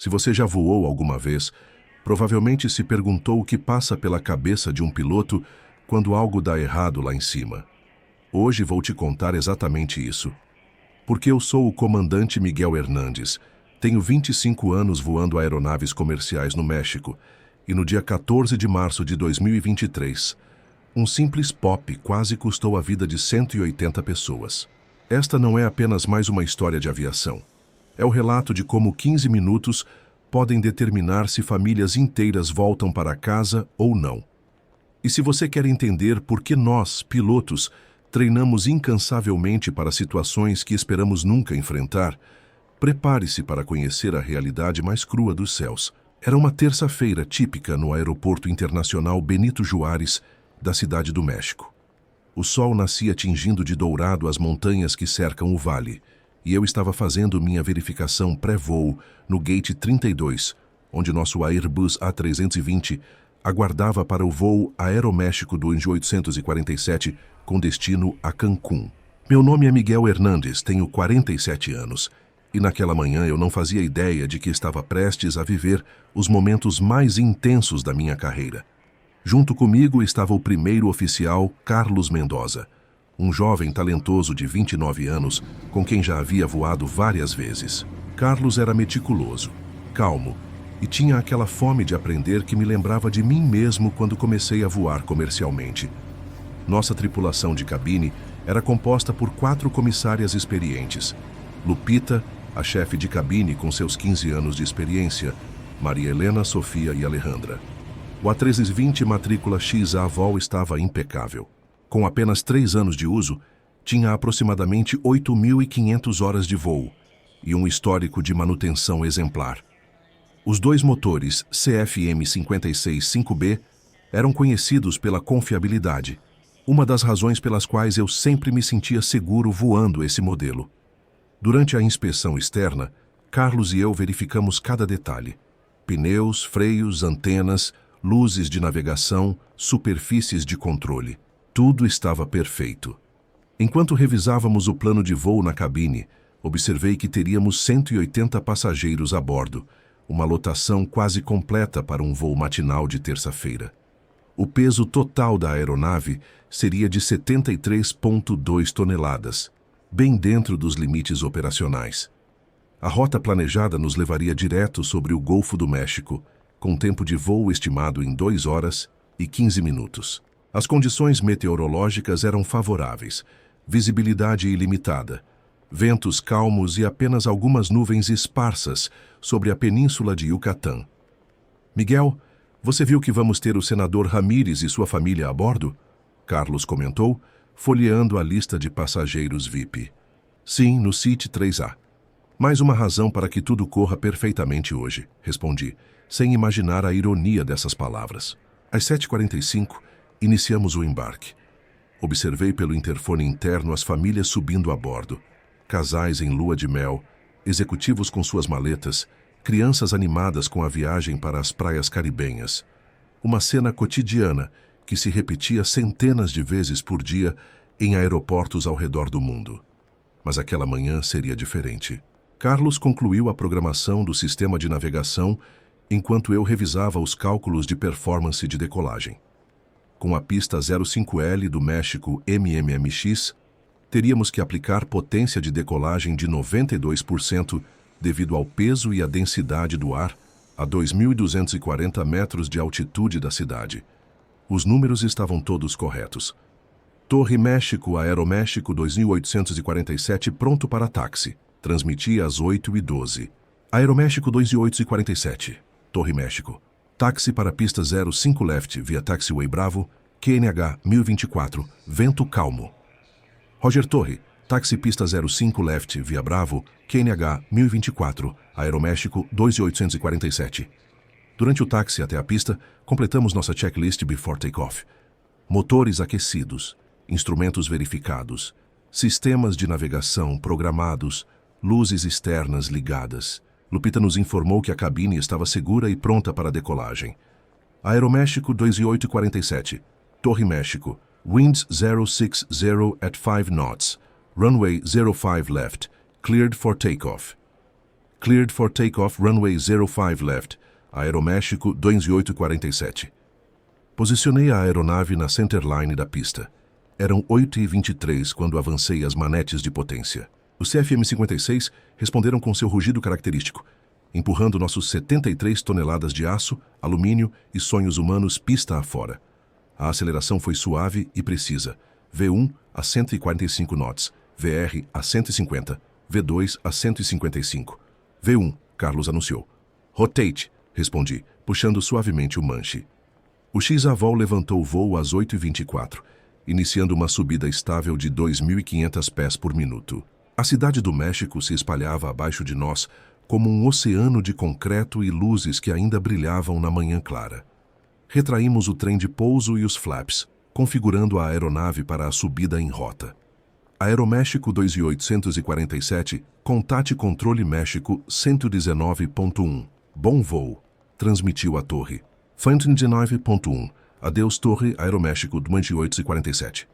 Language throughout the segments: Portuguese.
Se você já voou alguma vez, provavelmente se perguntou o que passa pela cabeça de um piloto quando algo dá errado lá em cima. Hoje vou te contar exatamente isso. Porque eu sou o comandante Miguel Hernandes, tenho 25 anos voando aeronaves comerciais no México, e no dia 14 de março de 2023, um simples pop quase custou a vida de 180 pessoas. Esta não é apenas mais uma história de aviação. É o relato de como 15 minutos podem determinar se famílias inteiras voltam para casa ou não. E se você quer entender por que nós, pilotos, treinamos incansavelmente para situações que esperamos nunca enfrentar, prepare-se para conhecer a realidade mais crua dos céus. Era uma terça-feira típica no Aeroporto Internacional Benito Juárez, da Cidade do México. O sol nascia tingindo de dourado as montanhas que cercam o vale, e eu estava fazendo minha verificação pré-voo no Gate 32, onde nosso Airbus A320 aguardava para o voo Aeroméxico do 847 com destino a Cancún. Meu nome é Miguel Hernandes, tenho 47 anos, e naquela manhã eu não fazia ideia de que estava prestes a viver os momentos mais intensos da minha carreira. Junto comigo estava o primeiro oficial, Carlos Mendoza, um jovem talentoso de 29 anos, com quem já havia voado várias vezes. Carlos era meticuloso, calmo, e tinha aquela fome de aprender que me lembrava de mim mesmo quando comecei a voar comercialmente. Nossa tripulação de cabine era composta por 4 comissárias experientes: Lupita, a chefe de cabine com seus 15 anos de experiência, Maria Helena, Sofia e Alejandra. O A320 matrícula XA Vol estava impecável. Com apenas 3 anos de uso, tinha aproximadamente 8.500 horas de voo e um histórico de manutenção exemplar. Os 2 motores CFM56-5B eram conhecidos pela confiabilidade, uma das razões pelas quais eu sempre me sentia seguro voando esse modelo. Durante a inspeção externa, Carlos e eu verificamos cada detalhe: pneus, freios, antenas, luzes de navegação, superfícies de controle. Tudo estava perfeito. Enquanto revisávamos o plano de voo na cabine, observei que teríamos 180 passageiros a bordo, uma lotação quase completa para um voo matinal de terça-feira. O peso total da aeronave seria de 73,2 toneladas, bem dentro dos limites operacionais. A rota planejada nos levaria direto sobre o Golfo do México, com tempo de voo estimado em 2 horas e 15 minutos. As condições meteorológicas eram favoráveis, visibilidade ilimitada, ventos calmos e apenas algumas nuvens esparsas sobre a península de Yucatán. Miguel, você viu que vamos ter o senador Ramírez e sua família a bordo? Carlos comentou, folheando a lista de passageiros VIP. Sim, no SEAT 3A. Mais uma razão para que tudo corra perfeitamente hoje, respondi, sem imaginar a ironia dessas palavras. Às 7h45, iniciamos o embarque. Observei pelo interfone interno as famílias subindo a bordo. Casais em lua de mel, executivos com suas maletas, crianças animadas com a viagem para as praias caribenhas. Uma cena cotidiana que se repetia centenas de vezes por dia em aeroportos ao redor do mundo. Mas aquela manhã seria diferente. Carlos concluiu a programação do sistema de navegação enquanto eu revisava os cálculos de performance de decolagem. Com a pista 05L do México MMMX, teríamos que aplicar potência de decolagem de 92% devido ao peso e à densidade do ar a 2.240 metros de altitude da cidade. Os números estavam todos corretos. Torre México, Aeroméxico 2847 pronto para táxi. Transmitia às 8h12. Aeroméxico 2847. Torre México. Táxi para pista 05 left via Taxiway Bravo, QNH 1024, vento calmo. Roger Torre, táxi pista 05 left via Bravo, QNH 1024, Aeroméxico 2847. Durante o táxi até a pista, completamos nossa checklist before takeoff. Motores aquecidos, instrumentos verificados, sistemas de navegação programados, luzes externas ligadas. Lupita nos informou que a cabine estava segura e pronta para a decolagem. Aeroméxico 2847, Torre México, winds 060 at 5 knots, runway 05 left, cleared for takeoff. Cleared for takeoff runway 05 left. Aeroméxico 2847. Posicionei a aeronave na centerline da pista. Eram 8h23 quando avancei as manetes de potência. Os CFM-56 responderam com seu rugido característico, empurrando nossos 73 toneladas de aço, alumínio e sonhos humanos pista afora. A aceleração foi suave e precisa. V1 a 145 knots, VR a 150, V2 a 155. V1, Carlos anunciou. Rotate, respondi, puxando suavemente o manche. O X-Avol levantou o voo às 8h24, iniciando uma subida estável de 2.500 pés por minuto. A cidade do México se espalhava abaixo de nós como um oceano de concreto e luzes que ainda brilhavam na manhã clara. Retraímos o trem de pouso e os flaps, configurando a aeronave para a subida em rota. Aeroméxico 2847, contate controle México 119.1. Bom voo, transmitiu a torre. 119.1. Adeus torre Aeroméxico 2847.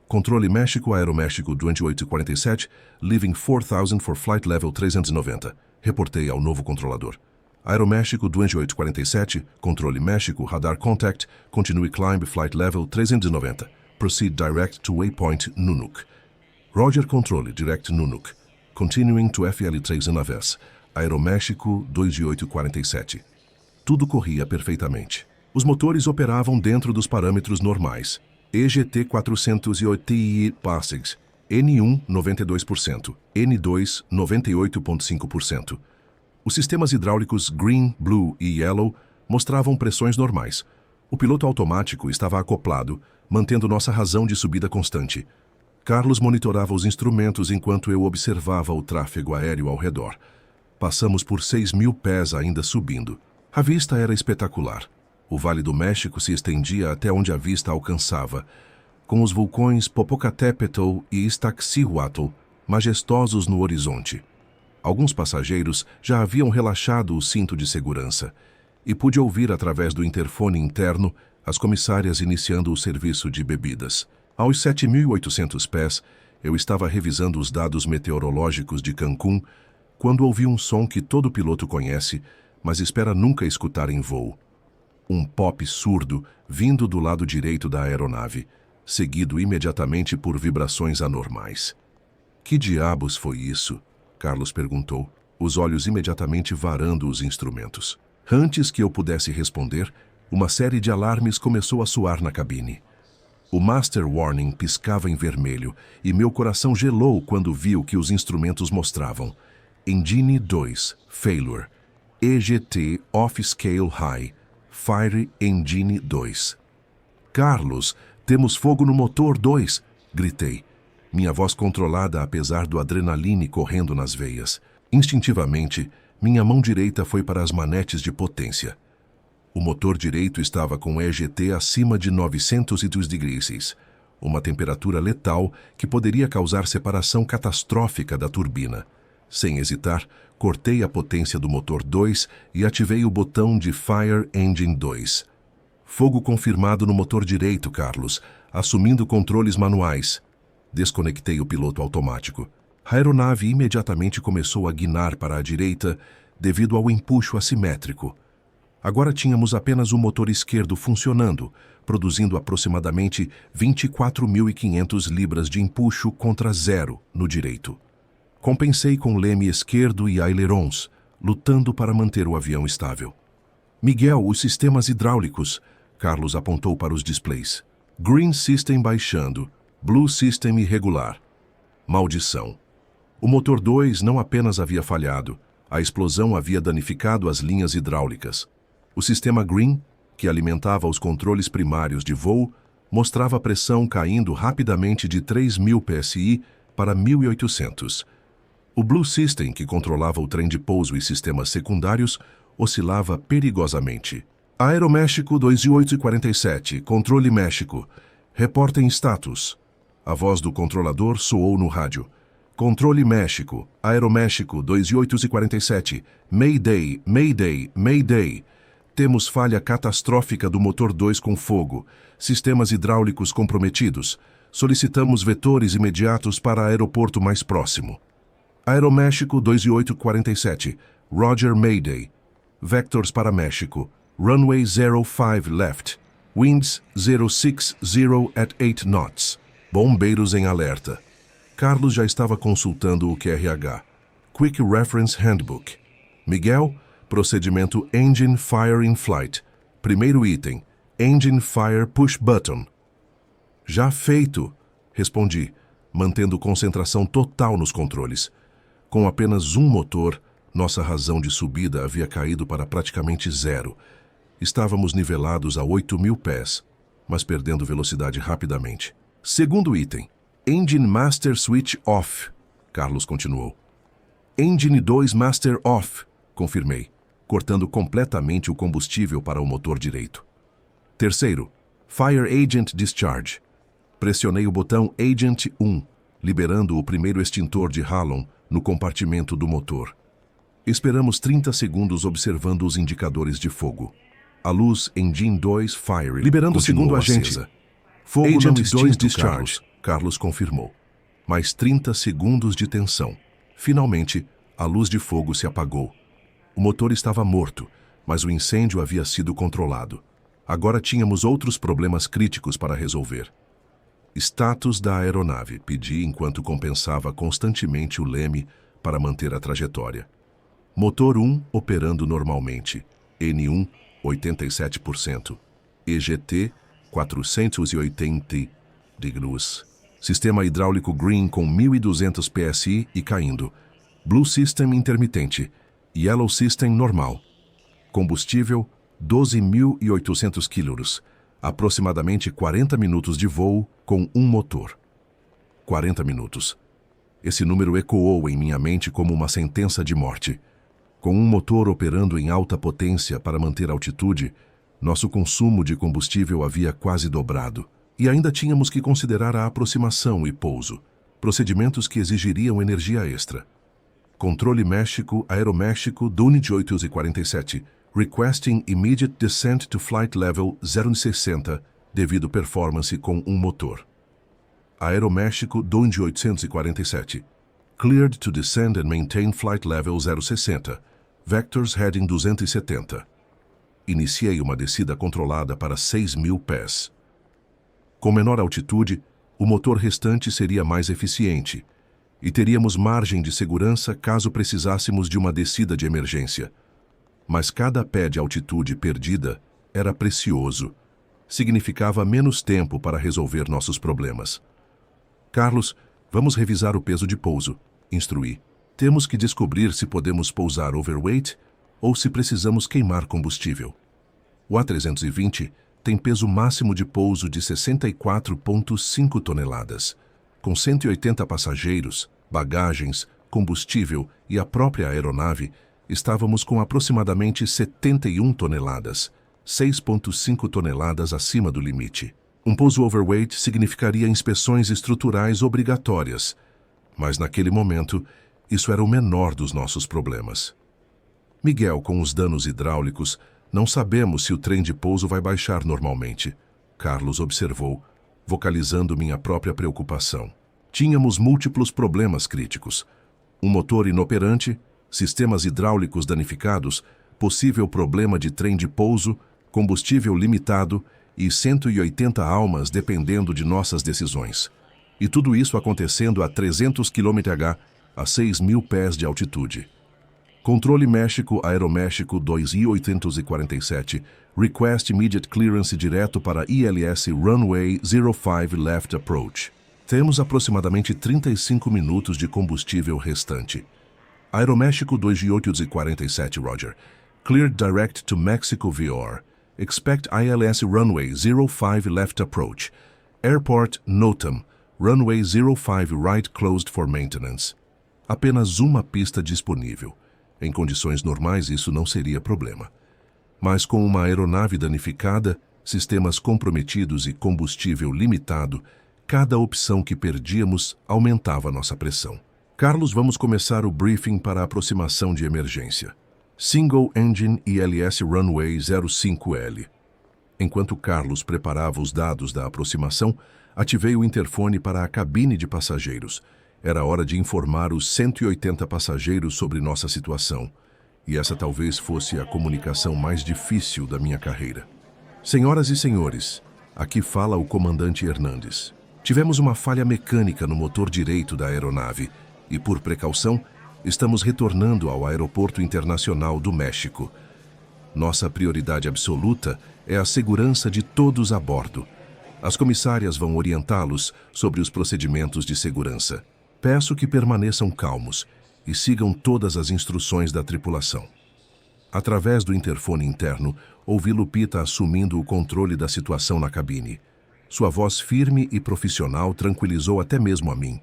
Controle México Aeroméxico 2847, leaving 4000 for flight level 390. Reportei ao novo controlador. Aeroméxico 2847, controle México, radar contact, continue climb flight level 390. Proceed direct to waypoint Nunuk. Roger controle direct Nunuk. Continuing to FL3 Naves. Aeroméxico 2847. Tudo corria perfeitamente. Os motores operavam dentro dos parâmetros normais. EGT 408 TI Passegs, N1 92%, N2 98,5%. Os sistemas hidráulicos Green, Blue e Yellow mostravam pressões normais. O piloto automático estava acoplado, mantendo nossa razão de subida constante. Carlos monitorava os instrumentos enquanto eu observava o tráfego aéreo ao redor. Passamos por 6.000 pés ainda subindo. A vista era espetacular. O Vale do México se estendia até onde a vista alcançava, com os vulcões Popocatépetl e Iztaccíhuatl majestosos no horizonte. Alguns passageiros já haviam relaxado o cinto de segurança e pude ouvir através do interfone interno as comissárias iniciando o serviço de bebidas. Aos 7.800 pés, eu estava revisando os dados meteorológicos de Cancún quando ouvi um som que todo piloto conhece, mas espera nunca escutar em voo. Um pop surdo vindo do lado direito da aeronave, seguido imediatamente por vibrações anormais. Que diabos foi isso? Carlos perguntou, os olhos imediatamente varando os instrumentos. Antes que eu pudesse responder, uma série de alarmes começou a soar na cabine. O Master Warning piscava em vermelho e meu coração gelou quando vi o que os instrumentos mostravam. Engine 2, Failure. EGT Off-Scale High. Fire Engine 2. Carlos, temos fogo no motor 2, gritei. Minha voz controlada apesar do adrenaline correndo nas veias. Instintivamente, minha mão direita foi para as manetes de potência. O motor direito estava com EGT acima de 902 degrees, uma temperatura letal que poderia causar separação catastrófica da turbina. Sem hesitar, cortei a potência do motor 2 e ativei o botão de Fire Engine 2. Fogo confirmado no motor direito, Carlos, assumindo controles manuais. Desconectei o piloto automático. A aeronave imediatamente começou a guinar para a direita devido ao empuxo assimétrico. Agora tínhamos apenas o motor esquerdo funcionando, produzindo aproximadamente 24.500 libras de empuxo contra zero no direito. Compensei com leme esquerdo e ailerons, lutando para manter o avião estável. Miguel, os sistemas hidráulicos. Carlos apontou para os displays. Green System baixando, Blue System irregular. Maldição. O motor 2 não apenas havia falhado, a explosão havia danificado as linhas hidráulicas. O sistema Green, que alimentava os controles primários de voo, mostrava a pressão caindo rapidamente de 3.000 psi para 1.800. O Blue System, que controlava o trem de pouso e sistemas secundários, oscilava perigosamente. Aeroméxico 2847, controle México. Reportem status. A voz do controlador soou no rádio. Controle México, Aeroméxico 2847, Mayday, Mayday, Mayday. Temos falha catastrófica do motor 2 com fogo, sistemas hidráulicos comprometidos. Solicitamos vetores imediatos para aeroporto mais próximo. Aeroméxico 2847, Roger Mayday. Vectors para México. Runway 05 left. Winds 060 at 8 knots. Bombeiros em alerta. Carlos já estava consultando o QRH. Quick Reference Handbook. Miguel, procedimento Engine Fire in Flight. Primeiro item, Engine Fire Push Button. Já feito, respondi, mantendo concentração total nos controles. Com apenas um motor, nossa razão de subida havia caído para praticamente zero. Estávamos nivelados a 8.000 pés, mas perdendo velocidade rapidamente. Segundo item, Engine Master Switch Off, Carlos continuou. Engine 2 Master Off, confirmei, cortando completamente o combustível para o motor direito. Terceiro, Fire Agent Discharge. Pressionei o botão Agent 1, liberando o primeiro extintor de Halon no compartimento do motor. Esperamos 30 segundos observando os indicadores de fogo. A luz Engine 2 Fire liberando o segundo agente. Acesa. Fogo Agent 2 Discharge, Carlos confirmou. Mais 30 segundos de tensão. Finalmente, a luz de fogo se apagou. O motor estava morto, mas o incêndio havia sido controlado. Agora tínhamos outros problemas críticos para resolver. Status da aeronave, pedi enquanto compensava constantemente o leme para manter a trajetória. Motor 1 operando normalmente. N1, 87%. EGT, 480 degrees. Sistema hidráulico Green com 1.200 PSI e caindo. Blue System intermitente. Yellow System normal. Combustível, 12.800 quilos. Aproximadamente 40 minutos de voo com um motor. 40 minutos. Esse número ecoou em minha mente como uma sentença de morte. Com um motor operando em alta potência para manter altitude, nosso consumo de combustível havia quase dobrado. E ainda tínhamos que considerar a aproximação e pouso, procedimentos que exigiriam energia extra. Controle México, Aeroméxico, Dune de 847, requesting immediate descent to flight level 060, devido performance com um motor. Aeroméxico, Dune de 847, cleared to descend and maintain flight level 060, vectors heading 270. Iniciei uma descida controlada para 6.000 pés. Com menor altitude, o motor restante seria mais eficiente e teríamos margem de segurança caso precisássemos de uma descida de emergência. Mas cada pé de altitude perdida era precioso. Significava menos tempo para resolver nossos problemas. Carlos, vamos revisar o peso de pouso, instruí. Temos que descobrir se podemos pousar overweight ou se precisamos queimar combustível. O A320 tem peso máximo de pouso de 64,5 toneladas. Com 180 passageiros, bagagens, combustível e a própria aeronave, estávamos com aproximadamente 71 toneladas, 6,5 toneladas acima do limite. Um pouso overweight significaria inspeções estruturais obrigatórias, mas naquele momento, isso era o menor dos nossos problemas. Miguel, com os danos hidráulicos, não sabemos se o trem de pouso vai baixar normalmente. Carlos observou, vocalizando minha própria preocupação. Tínhamos múltiplos problemas críticos. Um motor inoperante, sistemas hidráulicos danificados, possível problema de trem de pouso, combustível limitado e 180 almas dependendo de nossas decisões. E tudo isso acontecendo a 300 km/h, a 6.000 pés de altitude. Controle México, Aeroméxico 2847, request immediate clearance direto para ILS Runway 05 Left Approach. Temos aproximadamente 35 minutos de combustível restante. Aeroméxico 2847, Roger. Cleared direct to Mexico VOR. Expect ILS Runway 05 Left Approach. Airport Notam. Runway 05 Right closed for maintenance. Apenas uma pista disponível. Em condições normais, isso não seria problema. Mas com uma aeronave danificada, sistemas comprometidos e combustível limitado, cada opção que perdíamos aumentava nossa pressão. Carlos, vamos começar o briefing para a aproximação de emergência. Single Engine ILS Runway 05L. Enquanto Carlos preparava os dados da aproximação, ativei o interfone para a cabine de passageiros. Era hora de informar os 180 passageiros sobre nossa situação. E essa talvez fosse a comunicação mais difícil da minha carreira. Senhoras e senhores, aqui fala o comandante Hernandes. Tivemos uma falha mecânica no motor direito da aeronave e, por precaução, estamos retornando ao Aeroporto Internacional do México. Nossa prioridade absoluta é a segurança de todos a bordo. As comissárias vão orientá-los sobre os procedimentos de segurança. Peço que permaneçam calmos e sigam todas as instruções da tripulação. Através do interfone interno, ouvi Lupita assumindo o controle da situação na cabine. Sua voz firme e profissional tranquilizou até mesmo a mim.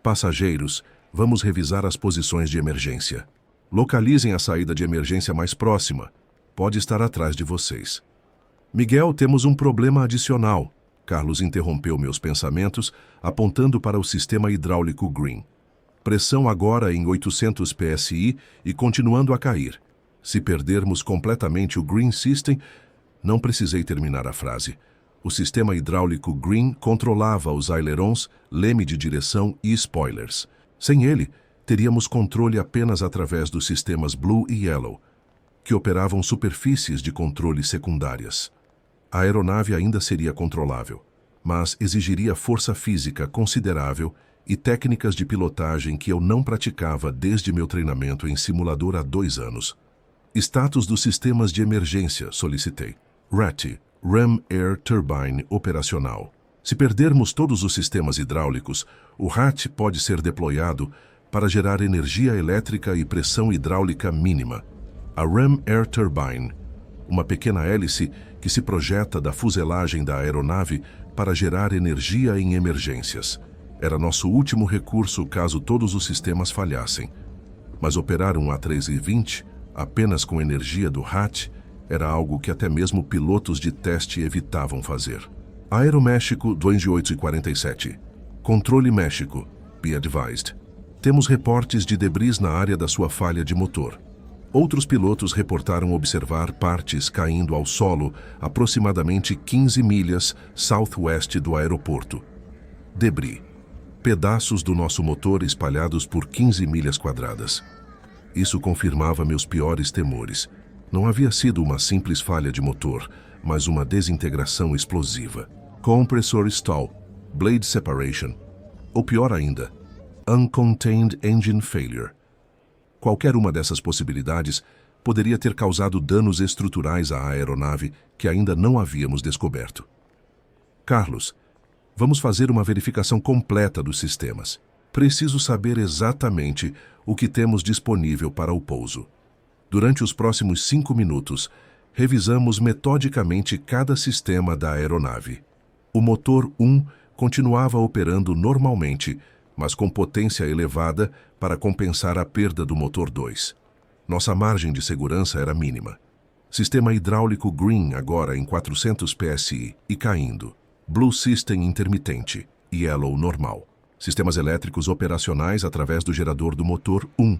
Passageiros, vamos revisar as posições de emergência. Localizem a saída de emergência mais próxima. Pode estar atrás de vocês. Miguel, temos um problema adicional. Carlos interrompeu meus pensamentos, apontando para o sistema hidráulico Green. Pressão agora em 800 psi e continuando a cair. Se perdermos completamente o Green System... Não precisei terminar a frase. O sistema hidráulico Green controlava os ailerons, leme de direção e spoilers. Sem ele, teríamos controle apenas através dos sistemas Blue e Yellow, que operavam superfícies de controle secundárias. A aeronave ainda seria controlável, mas exigiria força física considerável e técnicas de pilotagem que eu não praticava desde meu treinamento em simulador há 2 anos. Status dos sistemas de emergência, solicitei. RATI, Ram Air Turbine operacional. Se perdermos todos os sistemas hidráulicos, o RAT pode ser deployado para gerar energia elétrica e pressão hidráulica mínima. A Ram Air Turbine, uma pequena hélice que se projeta da fuselagem da aeronave para gerar energia em emergências. Era nosso último recurso caso todos os sistemas falhassem. Mas operar um A320 apenas com energia do RAT era algo que até mesmo pilotos de teste evitavam fazer. Aeroméxico 2847. Controle México. Be advised. Temos reportes de debris na área da sua falha de motor. Outros pilotos reportaram observar partes caindo ao solo aproximadamente 15 milhas southwest do aeroporto. Debris. Pedaços do nosso motor espalhados por 15 milhas quadradas. Isso confirmava meus piores temores. Não havia sido uma simples falha de motor, mas uma desintegração explosiva. Compressor stall, blade separation, ou pior ainda, uncontained engine failure. Qualquer uma dessas possibilidades poderia ter causado danos estruturais à aeronave que ainda não havíamos descoberto. Carlos, vamos fazer uma verificação completa dos sistemas. Preciso saber exatamente o que temos disponível para o pouso. Durante os próximos 5 minutos, revisamos metodicamente cada sistema da aeronave. O motor 1 continuava operando normalmente, mas com potência elevada para compensar a perda do motor 2. Nossa margem de segurança era mínima. Sistema hidráulico Green agora em 400 psi e caindo. Blue System intermitente, Yellow normal. Sistemas elétricos operacionais através do gerador do motor 1.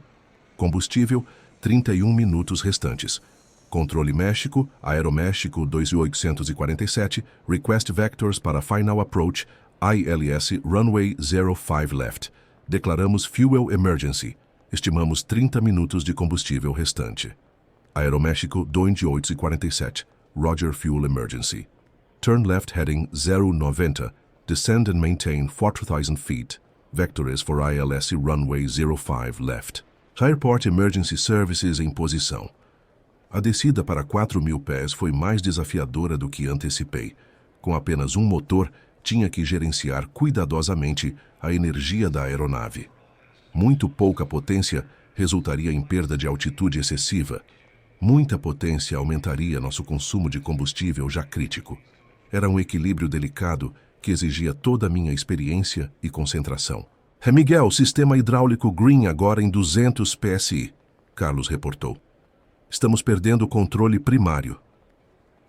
Combustível, 31 minutos restantes. Controle México, Aeroméxico 2847, Request Vectors para Final Approach, ILS Runway 05 Left. Declaramos Fuel Emergency. Estimamos 30 minutos de combustível restante. Aeroméxico 2847, Roger Fuel Emergency. Turn left heading 090. Descend and maintain 4,000 feet. Vector is for ILS Runway 05 Left. Airport Emergency Services em posição. A descida para 4.000 pés foi mais desafiadora do que antecipei. Com apenas um motor, tinha que gerenciar cuidadosamente a energia da aeronave. Muito pouca potência resultaria em perda de altitude excessiva. Muita potência aumentaria nosso consumo de combustível já crítico. Era um equilíbrio delicado que exigia toda a minha experiência e concentração. Miguel, sistema hidráulico Green agora em 200 psi, Carlos reportou. Estamos perdendo o controle primário.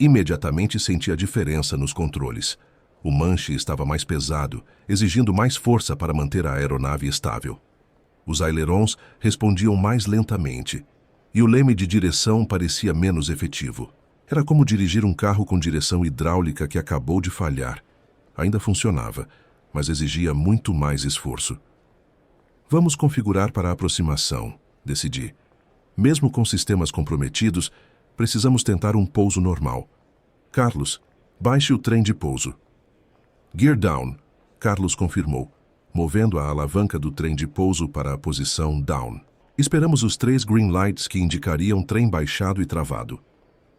Imediatamente senti a diferença nos controles. O manche estava mais pesado, exigindo mais força para manter a aeronave estável. Os ailerons respondiam mais lentamente, e o leme de direção parecia menos efetivo. Era como dirigir um carro com direção hidráulica que acabou de falhar. Ainda funcionava, mas exigia muito mais esforço. Vamos configurar para a aproximação, decidi. Mesmo com sistemas comprometidos, precisamos tentar um pouso normal. Carlos, baixe o trem de pouso. Gear down, Carlos confirmou, movendo a alavanca do trem de pouso para a posição down. Esperamos os 3 green lights que indicariam trem baixado e travado.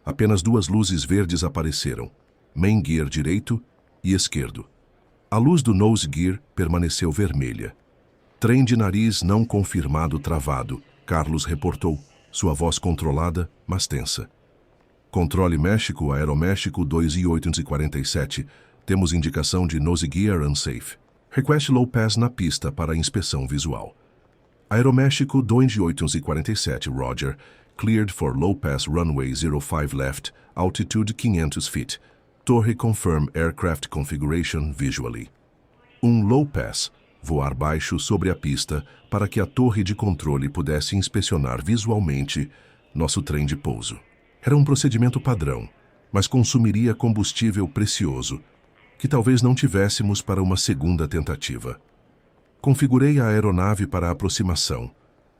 Apenas 2 luzes verdes apareceram, main gear direito e esquerdo. A luz do nose gear permaneceu vermelha. Trem de nariz não confirmado travado, Carlos reportou, sua voz controlada, mas tensa. Controle México, Aeroméxico 2847, temos indicação de nose gear unsafe. Request low pass na pista para inspeção visual. Aeroméxico 2847, Roger, cleared for low pass runway 05 left, altitude 500 feet. Torre confirm aircraft configuration visually. Low pass, voar baixo sobre a pista para que a torre de controle pudesse inspecionar visualmente nosso trem de pouso. Era um procedimento padrão, mas consumiria combustível precioso, que talvez não tivéssemos para uma segunda tentativa. Configurei a aeronave para a aproximação.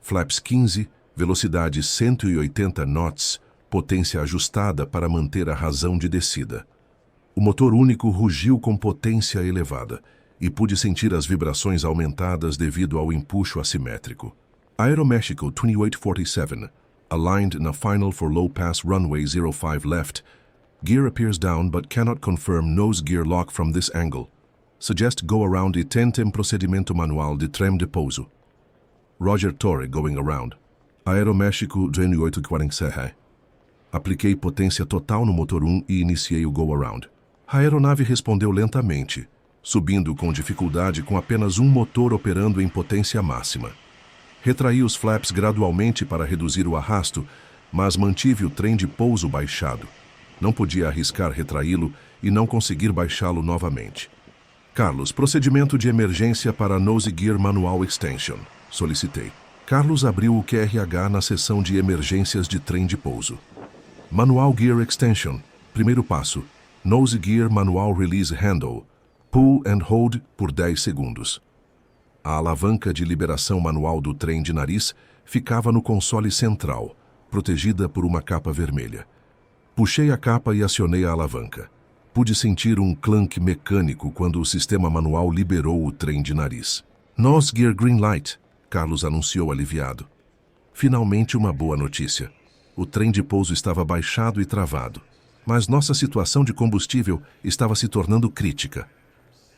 Flaps 15, velocidade 180 knots, potência ajustada para manter a razão de descida. O motor único rugiu com potência elevada e pude sentir as vibrações aumentadas devido ao empuxo assimétrico. Aeroméxico 2847, aligned na final for low pass runway 05 left. Gear appears down but cannot confirm nose gear lock from this angle. Suggest go around e tentem procedimento manual de trem de pouso. Roger Torre going around. Aeroméxico 2847. Apliquei potência total no motor 1 e iniciei o go around. A aeronave respondeu lentamente, subindo com dificuldade com apenas um motor operando em potência máxima. Retraí os flaps gradualmente para reduzir o arrasto, mas mantive o trem de pouso baixado. Não podia arriscar retraí-lo e não conseguir baixá-lo novamente. Carlos, procedimento de emergência para nose gear manual extension. Solicitei. Carlos abriu o QRH na seção de emergências de trem de pouso. Manual gear extension. Primeiro passo. Nose gear manual release handle. Pull and hold por 10 segundos. A alavanca de liberação manual do trem de nariz ficava no console central, protegida por uma capa vermelha. Puxei a capa e acionei a alavanca. Pude sentir um clunk mecânico quando o sistema manual liberou o trem de nariz. Nose gear green light, Carlos anunciou aliviado. Finalmente uma boa notícia. O trem de pouso estava baixado e travado, mas nossa situação de combustível estava se tornando crítica.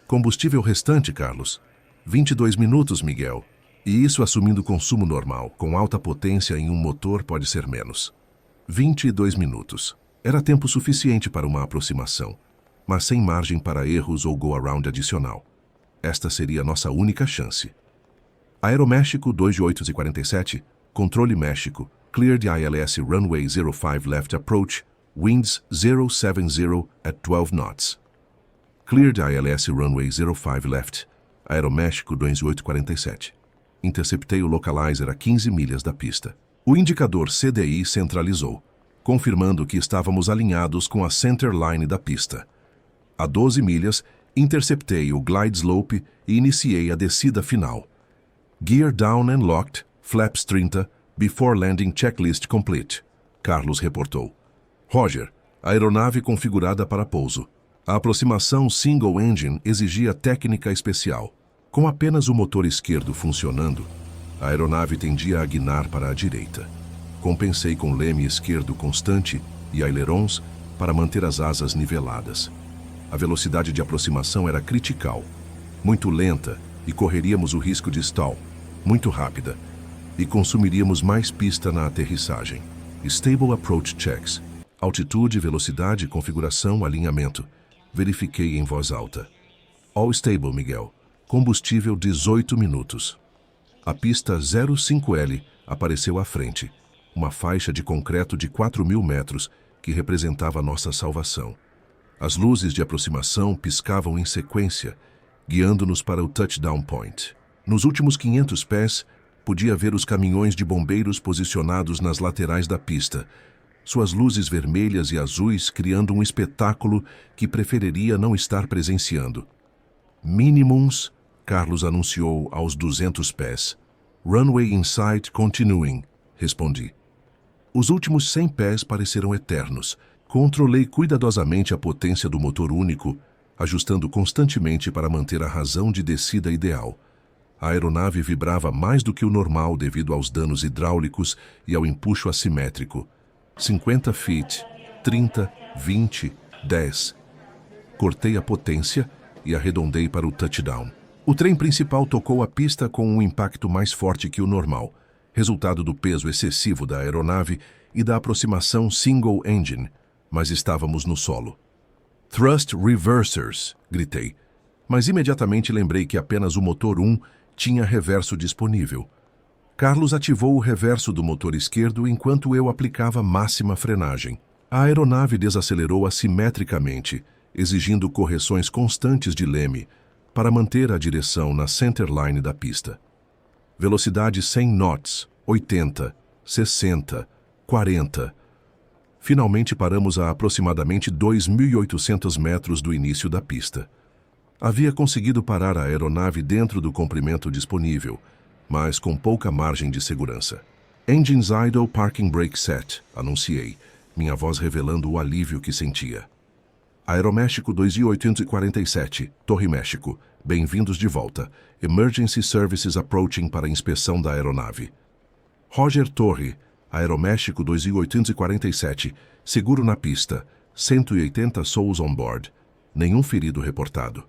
Combustível restante, Carlos. 22 minutos, Miguel. E isso assumindo consumo normal, com alta potência em um motor pode ser menos. 22 minutos. Era tempo suficiente para uma aproximação, mas sem margem para erros ou go-around adicional. Esta seria nossa única chance. Aeroméxico 2847, Controle México, cleared ILS runway 05 left approach, winds 070 at 12 knots. Cleared ILS runway 05 left, Aeroméxico 2847. Interceptei o localizer a 15 milhas da pista. O indicador CDI centralizou, confirmando que estávamos alinhados com a center line da pista. A 12 milhas, interceptei o glide slope e iniciei a descida final. Gear down and locked, flaps 30, before landing checklist complete, Carlos reportou. Roger, aeronave configurada para pouso. A aproximação single engine exigia técnica especial. Com apenas o motor esquerdo funcionando, a aeronave tendia a guinar para a direita. Compensei com leme esquerdo constante e ailerons para manter as asas niveladas. A velocidade de aproximação era critical, muito lenta e correríamos o risco de stall, muito rápida, e consumiríamos mais pista na aterrissagem. Stable approach checks. Altitude, velocidade, configuração, alinhamento. Verifiquei em voz alta. All stable, Miguel. Combustível 18 minutos. A pista 05L apareceu à frente. Uma faixa de concreto de 4.000 metros que representava nossa salvação. As luzes de aproximação piscavam em sequência, guiando-nos para o touchdown point. Nos últimos 500 pés, podia ver os caminhões de bombeiros posicionados nas laterais da pista, suas luzes vermelhas e azuis criando um espetáculo que preferiria não estar presenciando. Minimums, Carlos anunciou aos 200 pés. Runway in sight continuing, respondi. Os últimos 100 pés pareceram eternos. Controlei cuidadosamente a potência do motor único, ajustando constantemente para manter a razão de descida ideal. A aeronave vibrava mais do que o normal devido aos danos hidráulicos e ao empuxo assimétrico. 50 feet, 30, 20, 10. Cortei a potência e arredondei para o touchdown. O trem principal tocou a pista com um impacto mais forte que o normal, resultado do peso excessivo da aeronave e da aproximação single engine, mas estávamos no solo. Thrust reversers, gritei, mas imediatamente lembrei que apenas o motor 1 tinha reverso disponível. Carlos ativou o reverso do motor esquerdo enquanto eu aplicava máxima frenagem. A aeronave desacelerou assimetricamente, exigindo correções constantes de leme para manter a direção na centerline da pista. Velocidade 100 knots, 80, 60, 40. Finalmente paramos a aproximadamente 2.800 metros do início da pista. Havia conseguido parar a aeronave dentro do comprimento disponível, mas com pouca margem de segurança. Engines idle, parking brake set, anunciei, minha voz revelando o alívio que sentia. Aeroméxico 2847, Torre México, bem-vindos de volta. Emergency Services approaching para inspeção da aeronave. Roger Torre, Aeroméxico 2847, seguro na pista, 180 souls on board, nenhum ferido reportado.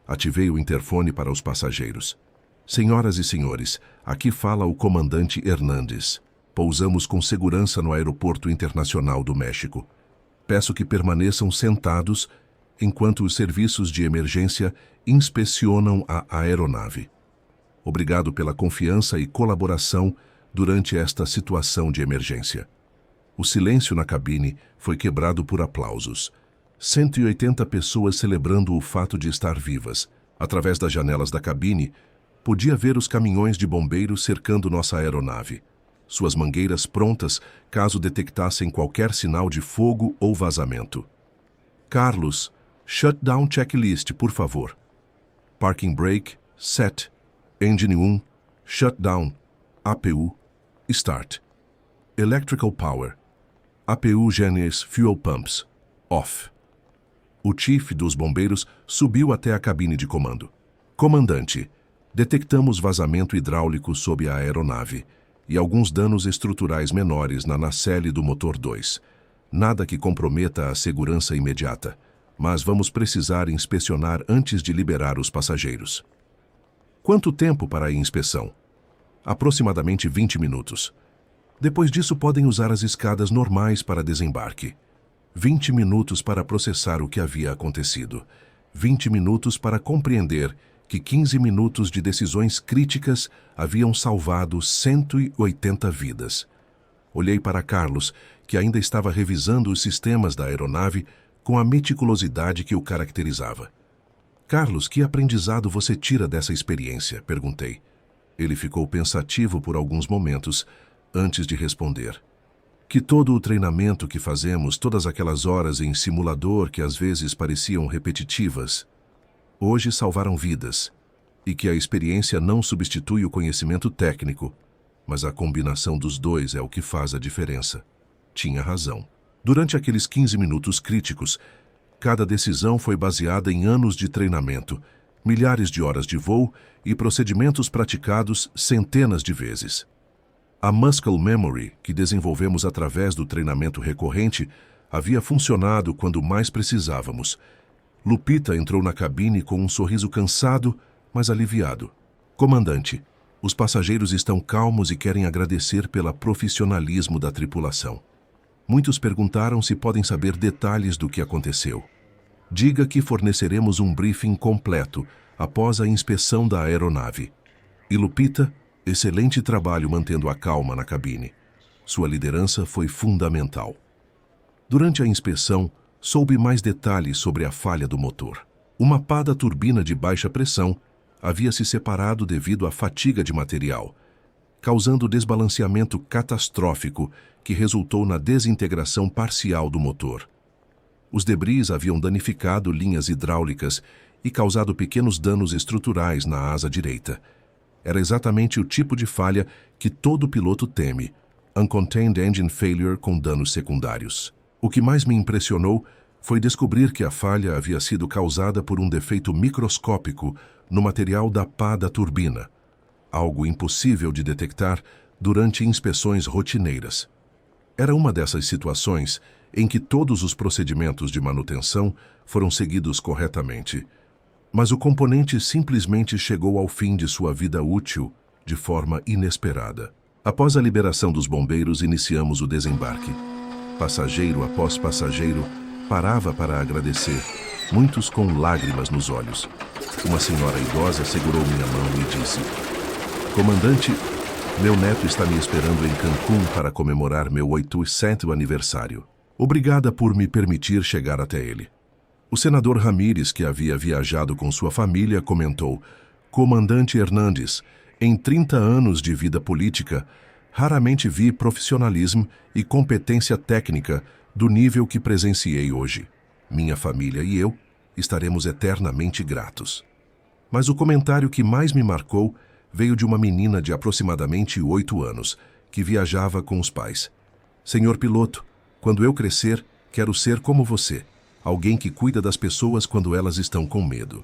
Ativei o interfone para os passageiros. Senhoras e senhores, aqui fala o comandante Hernandes. Pousamos com segurança no Aeroporto Internacional do México. Peço que permaneçam sentados enquanto os serviços de emergência inspecionam a aeronave. Obrigado pela confiança e colaboração durante esta situação de emergência. O silêncio na cabine foi quebrado por aplausos. 180 pessoas celebrando o fato de estar vivas. Através das janelas da cabine, podia ver os caminhões de bombeiros cercando nossa aeronave. Suas mangueiras prontas caso detectassem qualquer sinal de fogo ou vazamento. Carlos, shutdown checklist, por favor. Parking brake, set. Engine 1, shutdown. APU, start. Electrical power. APU Genes fuel pumps, off. O chief dos bombeiros subiu até a cabine de comando. Comandante, detectamos vazamento hidráulico sob a aeronave e alguns danos estruturais menores na nacelle do motor 2. Nada que comprometa a segurança imediata, mas vamos precisar inspecionar antes de liberar os passageiros. Quanto tempo para a inspeção? Aproximadamente 20 minutos. Depois disso podem usar as escadas normais para desembarque. 20 minutos para processar o que havia acontecido. 20 minutos para compreender que 15 minutos de decisões críticas haviam salvado 180 vidas. Olhei para Carlos, que ainda estava revisando os sistemas da aeronave com a meticulosidade que o caracterizava. Carlos, que aprendizado você tira dessa experiência? Perguntei. Ele ficou pensativo por alguns momentos, antes de responder. Que todo o treinamento que fazemos, todas aquelas horas em simulador que às vezes pareciam repetitivas, hoje salvaram vidas, e que a experiência não substitui o conhecimento técnico, mas a combinação dos dois é o que faz a diferença. Tinha razão. Durante aqueles 15 minutos críticos, cada decisão foi baseada em anos de treinamento, milhares de horas de voo e procedimentos praticados centenas de vezes. A muscle memory, que desenvolvemos através do treinamento recorrente, havia funcionado quando mais precisávamos. Lupita entrou na cabine com um sorriso cansado, mas aliviado. Comandante, os passageiros estão calmos e querem agradecer pelo profissionalismo da tripulação. Muitos perguntaram se podem saber detalhes do que aconteceu. Diga que forneceremos um briefing completo após a inspeção da aeronave. E Lupita, excelente trabalho mantendo a calma na cabine. Sua liderança foi fundamental. Durante a inspeção, soube mais detalhes sobre a falha do motor. Uma pá da turbina de baixa pressão havia se separado devido à fatiga de material, causando desbalanceamento catastrófico que resultou na desintegração parcial do motor. Os debris haviam danificado linhas hidráulicas e causado pequenos danos estruturais na asa direita. Era exatamente o tipo de falha que todo piloto teme Uncontained Engine Failure com danos secundários. O que mais me impressionou foi descobrir que a falha havia sido causada por um defeito microscópico no material da pá da turbina, algo impossível de detectar durante inspeções rotineiras. Era uma dessas situações em que todos os procedimentos de manutenção foram seguidos corretamente, mas o componente simplesmente chegou ao fim de sua vida útil de forma inesperada. Após a liberação dos bombeiros, iniciamos o desembarque. Passageiro após passageiro parava para agradecer, muitos com lágrimas nos olhos. Uma senhora idosa segurou minha mão e disse: "Comandante, meu neto está me esperando em Cancún para comemorar meu 8º aniversário. Obrigada por me permitir chegar até ele." O senador Ramírez, que havia viajado com sua família, comentou: "Comandante Hernandes, em 30 anos de vida política, raramente vi profissionalismo e competência técnica do nível que presenciei hoje. Minha família e eu estaremos eternamente gratos." Mas o comentário que mais me marcou veio de uma menina de aproximadamente 8 anos, que viajava com os pais. "Senhor piloto, quando eu crescer, quero ser como você, alguém que cuida das pessoas quando elas estão com medo."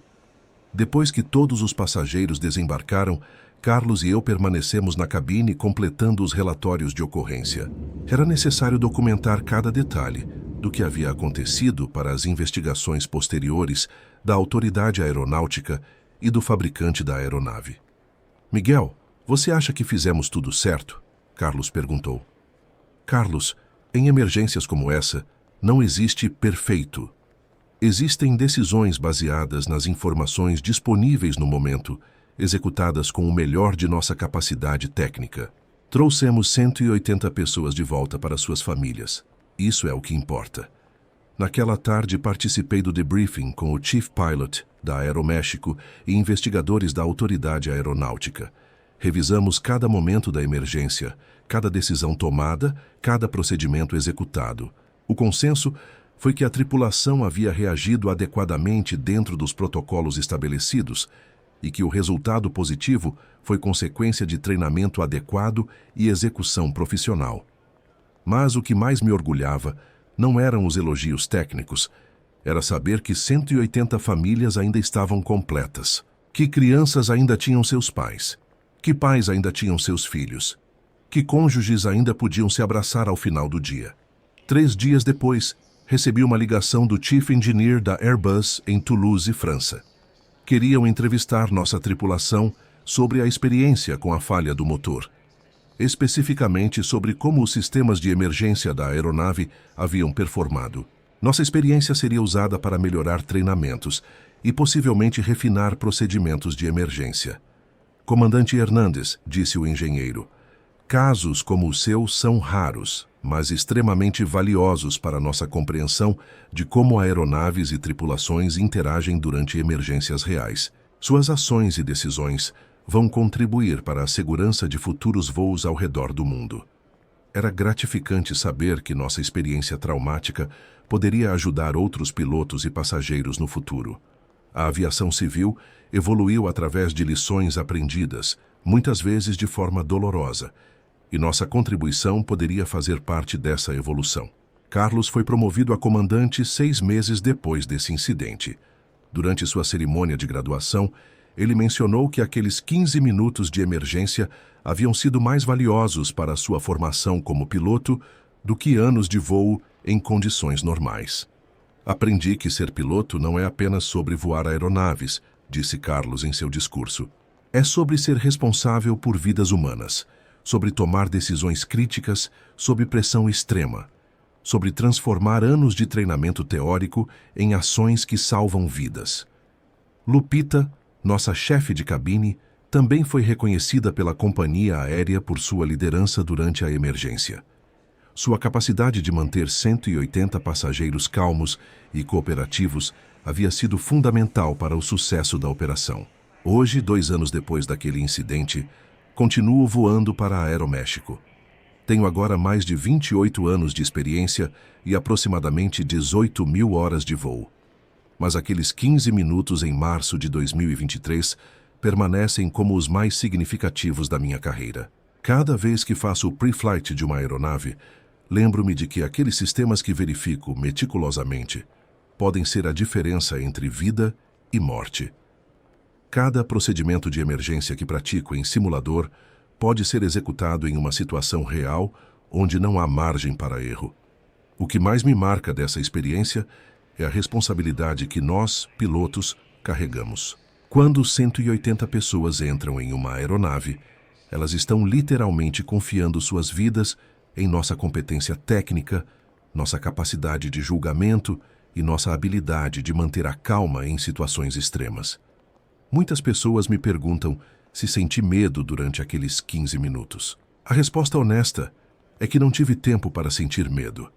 Depois que todos os passageiros desembarcaram, Carlos e eu permanecemos na cabine completando os relatórios de ocorrência. Era necessário documentar cada detalhe do que havia acontecido para as investigações posteriores da autoridade aeronáutica e do fabricante da aeronave. "Miguel, você acha que fizemos tudo certo?" Carlos perguntou. "Carlos, em emergências como essa, não existe perfeito. Existem decisões baseadas nas informações disponíveis no momento, executadas com o melhor de nossa capacidade técnica. Trouxemos 180 pessoas de volta para suas famílias. Isso é o que importa." Naquela tarde participei do debriefing com o Chief Pilot da Aeroméxico e investigadores da Autoridade Aeronáutica. Revisamos cada momento da emergência, cada decisão tomada, cada procedimento executado. O consenso foi que a tripulação havia reagido adequadamente dentro dos protocolos estabelecidos e que o resultado positivo foi consequência de treinamento adequado e execução profissional. Mas o que mais me orgulhava não eram os elogios técnicos, era saber que 180 famílias ainda estavam completas, que crianças ainda tinham seus pais, que pais ainda tinham seus filhos, que cônjuges ainda podiam se abraçar ao final do dia. 3 dias depois, recebi uma ligação do Chief Engineer da Airbus em Toulouse, França. Queriam entrevistar nossa tripulação sobre a experiência com a falha do motor, especificamente sobre como os sistemas de emergência da aeronave haviam performado. Nossa experiência seria usada para melhorar treinamentos e possivelmente refinar procedimentos de emergência. "Comandante Hernandes", disse o engenheiro, "casos como o seu são raros, mas extremamente valiosos para nossa compreensão de como aeronaves e tripulações interagem durante emergências reais. Suas ações e decisões vão contribuir para a segurança de futuros voos ao redor do mundo." Era gratificante saber que nossa experiência traumática poderia ajudar outros pilotos e passageiros no futuro. A aviação civil evoluiu através de lições aprendidas, muitas vezes de forma dolorosa, e nossa contribuição poderia fazer parte dessa evolução. Carlos foi promovido a comandante 6 meses depois desse incidente. Durante sua cerimônia de graduação, ele mencionou que aqueles 15 minutos de emergência haviam sido mais valiosos para sua formação como piloto do que anos de voo em condições normais. "Aprendi que ser piloto não é apenas sobre voar aeronaves", disse Carlos em seu discurso. "É sobre ser responsável por vidas humanas, sobre tomar decisões críticas sob pressão extrema, sobre transformar anos de treinamento teórico em ações que salvam vidas." Lupita, nossa chefe de cabine, também foi reconhecida pela companhia aérea por sua liderança durante a emergência. Sua capacidade de manter 180 passageiros calmos e cooperativos havia sido fundamental para o sucesso da operação. Hoje, 2 anos depois daquele incidente, continuo voando para a Aeroméxico. Tenho agora mais de 28 anos de experiência e aproximadamente 18.000 horas de voo. Mas aqueles 15 minutos em março de 2023 permanecem como os mais significativos da minha carreira. Cada vez que faço o pre-flight de uma aeronave, lembro-me de que aqueles sistemas que verifico meticulosamente podem ser a diferença entre vida e morte. Cada procedimento de emergência que pratico em simulador pode ser executado em uma situação real onde não há margem para erro. O que mais me marca dessa experiência é a responsabilidade que nós, pilotos, carregamos. Quando 180 pessoas entram em uma aeronave, elas estão literalmente confiando suas vidas em nossa competência técnica, nossa capacidade de julgamento e nossa habilidade de manter a calma em situações extremas. Muitas pessoas me perguntam se senti medo durante aqueles 15 minutos. A resposta honesta é que não tive tempo para sentir medo.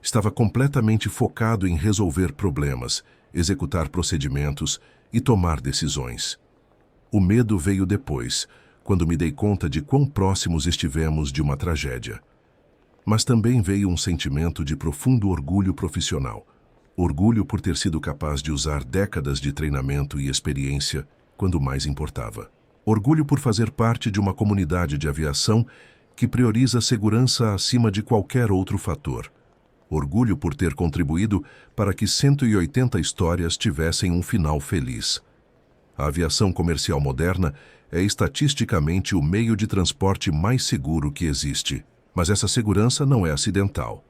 Estava completamente focado em resolver problemas, executar procedimentos e tomar decisões. O medo veio depois, quando me dei conta de quão próximos estivemos de uma tragédia. Mas também veio um sentimento de profundo orgulho profissional. Orgulho por ter sido capaz de usar décadas de treinamento e experiência quando mais importava. Orgulho por fazer parte de uma comunidade de aviação que prioriza a segurança acima de qualquer outro fator. Orgulho por ter contribuído para que 180 histórias tivessem um final feliz. A aviação comercial moderna é estatisticamente o meio de transporte mais seguro que existe. Mas essa segurança não é acidental.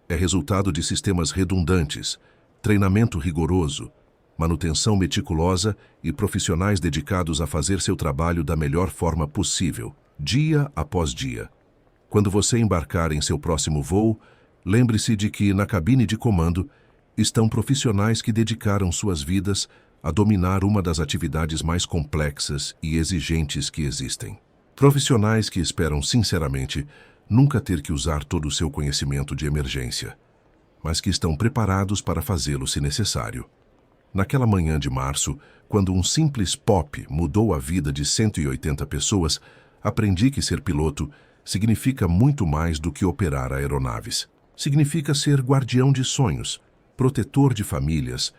É resultado de sistemas redundantes, treinamento rigoroso, manutenção meticulosa e profissionais dedicados a fazer seu trabalho da melhor forma possível, dia após dia. Quando você embarcar em seu próximo voo, lembre-se de que, na cabine de comando, estão profissionais que dedicaram suas vidas a dominar uma das atividades mais complexas e exigentes que existem. Profissionais que esperam, sinceramente, nunca ter que usar todo o seu conhecimento de emergência, mas que estão preparados para fazê-lo se necessário. Naquela manhã de março, quando um simples pop mudou a vida de 180 pessoas, aprendi que ser piloto significa muito mais do que operar aeronaves. Significa ser guardião de sonhos, protetor de famílias,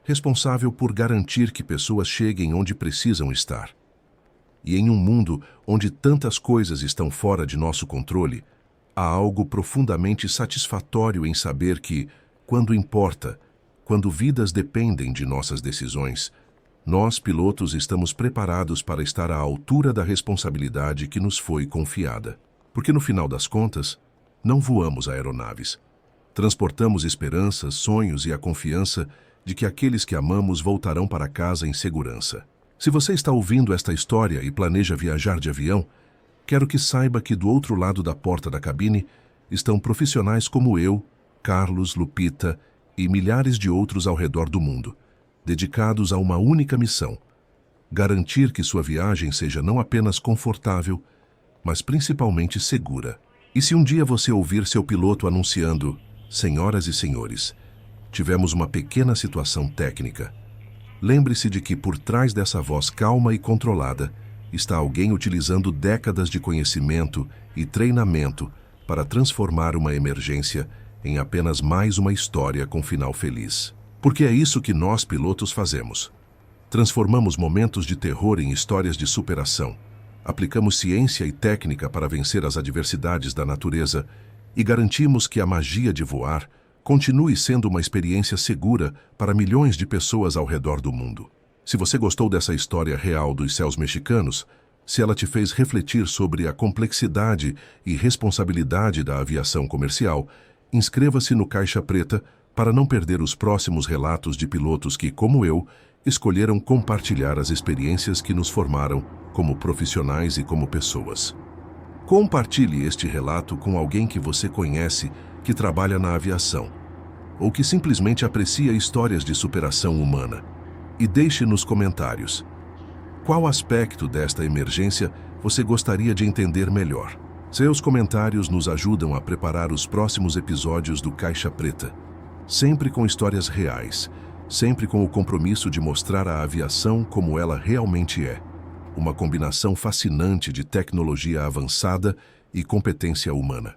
responsável por garantir que pessoas cheguem onde precisam estar. E em um mundo onde tantas coisas estão fora de nosso controle, há algo profundamente satisfatório em saber que, quando importa, quando vidas dependem de nossas decisões, nós, pilotos, estamos preparados para estar à altura da responsabilidade que nos foi confiada. Porque, no final das contas, não voamos aeronaves. Transportamos esperanças, sonhos e a confiança de que aqueles que amamos voltarão para casa em segurança. Se você está ouvindo esta história e planeja viajar de avião, quero que saiba que do outro lado da porta da cabine estão profissionais como eu, Carlos, Lupita e milhares de outros ao redor do mundo, dedicados a uma única missão: garantir que sua viagem seja não apenas confortável, mas principalmente segura. E se um dia você ouvir seu piloto anunciando: "Senhoras e senhores, tivemos uma pequena situação técnica", lembre-se de que por trás dessa voz calma e controlada está alguém utilizando décadas de conhecimento e treinamento para transformar uma emergência em apenas mais uma história com final feliz. Porque é isso que nós, pilotos, fazemos. Transformamos momentos de terror em histórias de superação. Aplicamos ciência e técnica para vencer as adversidades da natureza e garantimos que a magia de voar continue sendo uma experiência segura para milhões de pessoas ao redor do mundo. Se você gostou dessa história real dos céus mexicanos, se ela te fez refletir sobre a complexidade e responsabilidade da aviação comercial, inscreva-se no Caixa Preta para não perder os próximos relatos de pilotos que, como eu, escolheram compartilhar as experiências que nos formaram como profissionais e como pessoas. Compartilhe este relato com alguém que você conhece que trabalha na aviação, ou que simplesmente aprecia histórias de superação humana. E deixe nos comentários: qual aspecto desta emergência você gostaria de entender melhor? Seus comentários nos ajudam a preparar os próximos episódios do Caixa Preta, sempre com histórias reais, sempre com o compromisso de mostrar a aviação como ela realmente é, uma combinação fascinante de tecnologia avançada e competência humana.